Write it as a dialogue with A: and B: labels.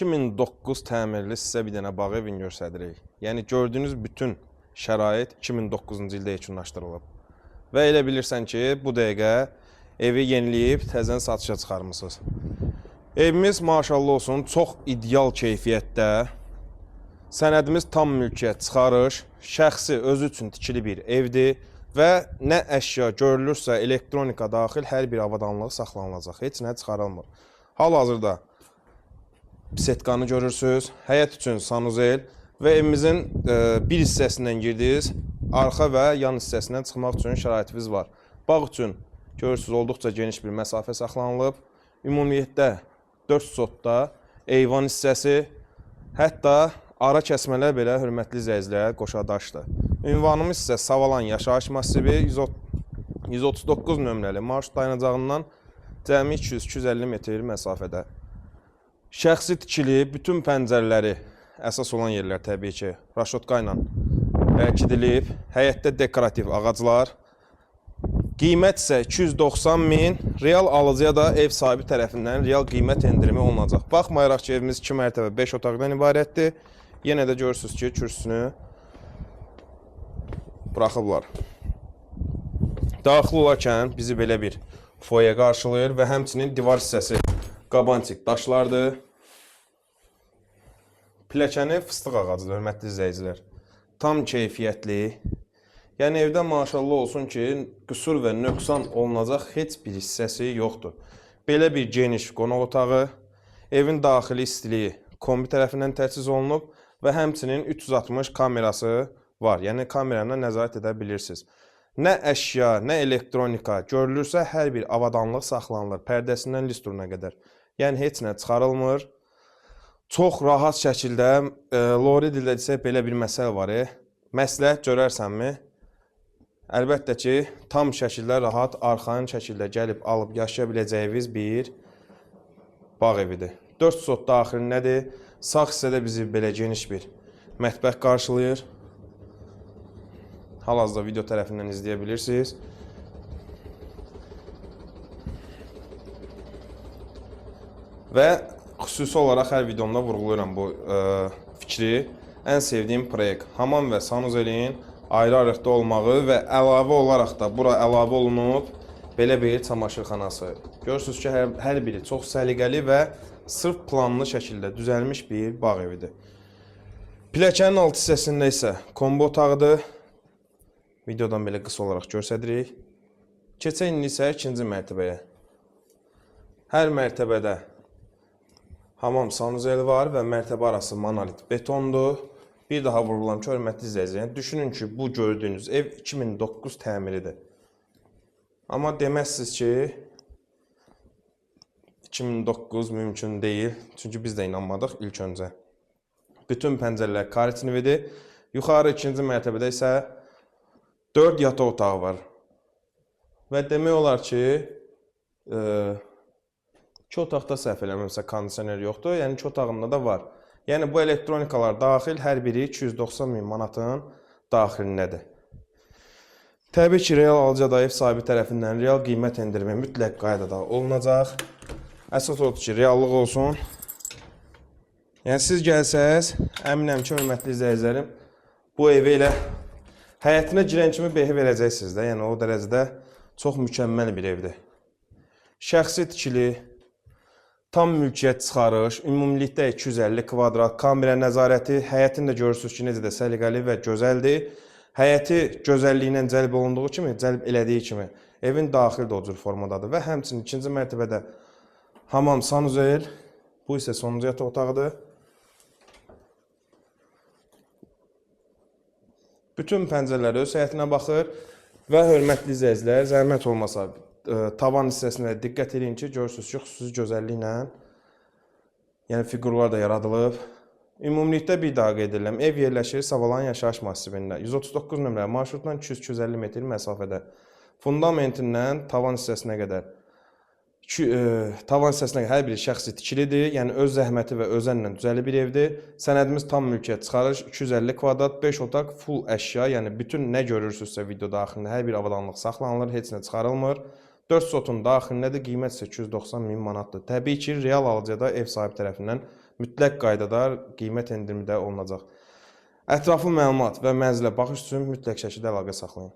A: 2009 təmirli sizə bir dənə bağ evini göstəririk. Yəni gördüyünüz bütün şərait 2009-cu ildə yekunlaşdırılıb. Və elə bilirsən ki, bu dəqiqə evi yeniləyib təzən satışa çıxarmısınız. Evimiz maşallah olsun çox ideal keyfiyyətdə. Sənədimiz tam mülkiyyət çıxarış, şəxsi özü üçün tikili bir evdir və nə əşya görülürsə elektronika daxil hər bir avadanlığı saxlanılacaq. Heç nə çıxarılmır. Hal-hazırda bisetkanı görürsünüz, həyət üçün sanuzel və evimizin bir hissəsindən girdiniz, arxa və yan hissəsindən çıxmaq üçün şəraitimiz var. Bağ üçün görürsünüz, olduqca geniş bir məsafə saxlanılıb. Ümumiyyətlə 4 sotda eyvan hissəsi, hətta ara kəsmələr belə hörmətli izləyicilər qoşadaşdır. Ünvanımız isə Savalan yaşayış massivi 139 nömrəli marşrut dayanacağından cəmi 200-250 metr məsafədə. Şəxsi tikili, bütün pəncərələri, əsas olan yerlər təbii ki, raşotka ilə bərkidilib, həyətdə dekorativ ağaclar. Qiymət isə 290 min, real alıcıya da ev sahibi tərəfindən real qiymət endirimi olunacaq. Baxmayaraq ki, evimiz 2 mərtəbə 5 otaqdan ibarətdir. Yenə də görürsünüz ki, kürsünü buraxıblar. Daxil olarkən bizi belə bir foyer qarşılayır və həmçinin divar hissəsi qabantik daşlardır. Pilləkəni fıstıq ağacıdır, hörmətli izləyicilər. Tam keyfiyyətli. Yəni evdə maşallah olsun ki, qüsur və nöqsan olunacaq heç bir hissəsi yoxdur. Belə bir geniş qonaq otağı, evin daxili istiliyi kombi tərəfindən təchiz olunub və həmçinin 360 kamerası var. Yəni kamerayla nəzarət edə bilirsiniz. Nə əşya, nə elektronika görülürsə hər bir avadanlıq saxlanılır, pərdəsindən listuruna qədər. Yəni heç nə çıxarılmır. Çox rahat şəkildə, Lori dildə desək belə bir məsələ var. Məsləhət görərsənmi? Əlbəttə ki, tam şəkildə rahat, arxain şəkildə gəlib alıb yaşaya biləcəyiniz bir bağ evidir. 4 sot daxilindədir. Sağ hissədə bizi belə geniş bir mətbəx qarşılayır. Hal-hazırda video tərəfindən izləyə bilirsiniz. Və xüsusi olaraq hər videomda vurğulayıram bu fikri. Ən sevdiyim proyekt hamam və sanuzelin ayrı-ayrıqda olmağı və əlavə olaraq da bura əlavə olunub belə bir çamaşırxanası. Görürsünüz ki, hər biri çox səliqəli və sırf planlı şəkildə düzəlmiş bir bağ evidir. Pilləkənin alt hissəsində isə kombi otağıdır. Videodan belə qısa olaraq göstəririk. Keçək indi isə ikinci mərtəbəyə. Hər mərtəbədə hamam sanuzeli var və mərtəbə arası monolit betondur. Bir daha vurgulam ki, hörmətli izləyicilər, düşünün ki, bu gördüyünüz ev 2009 təmiridir. Amma deməzsiniz ki, 2009 mümkün deyil. Çünki biz də inanmadıq ilk öncə. Bütün pəncərələr karetinividir. Yuxarı ikinci mərtəbədə isə 4 yataq otağı var. Və demək olar ki, 2 otaqda səhv eləmirəmsə kondisioner yoxdur. Yəni 2 otağında da var. Yəni bu elektronikalar daxil hər biri 290 min manatın daxilindədir. Təbii ki, real alıcıya da ev sahibi tərəfindən real qiymət endirimi mütləq qaydada olunacaq. Əsas odur ki, reallıq olsun. Yəni siz gəlsəz, əminəm ki, hörmətli izləyicilərim, bu evi elə həyətinə girən kimi behi verəcəksiniz də. Yəni o dərəcədə çox mükəmməl bir evdir. Şəxsi tikili, tam mülkiyyət çıxarış, ümumilikdə 250 kvadrat, kamera nəzarəti, həyətini də görürsünüz ki, necə də səliqəli və gözəldir. Həyəti gözəlliyindən cəlb olunduğu kimi, cəlb elədiyi kimi, evin daxili də o cür formadadır. Və həmçinin ikinci mərtəbədə hamam sanuzel, bu isə sonuncu yataq otağıdır. Bütün pəncərələr öz həyətinə baxır və hörmətli izləyicilər, zəhmət olmasa tavan hissəsinə diqqət edin ki, görürsünüz ki, xüsusi gözəlliklə yəni fiqurlar da yaradılıb. Ümumilikdə bir daha qeyd edirəm, ev yerləşir Savalan yaşayış massivində. 139 nömrəli marşrutdan 200-250 metr məsafədə. Fundamentindən tavan hissəsinə qədər hər biri şəxsi tikilidir. Yəni öz zəhməti və özənlə düzəli bir evdir. Sənədimiz tam mülkiyyət çıxarış, 250 kvadrat, 5 otaq, full əşya, yəni bütün nə görürsünüzsə video daxilində hər bir avadanlıq saxlanılır, heç nə çıxarılmır. 4 sotun daxilindədir, qiymət isə 290 min manatdır. Təbii ki, real alıcıya da ev sahibi tərəfindən mütləq qaydada qiymət endirimi də olunacaq. Ətraflı məlumat və mənzilə baxış üçün mütləq şəkildə əlaqə saxlayın.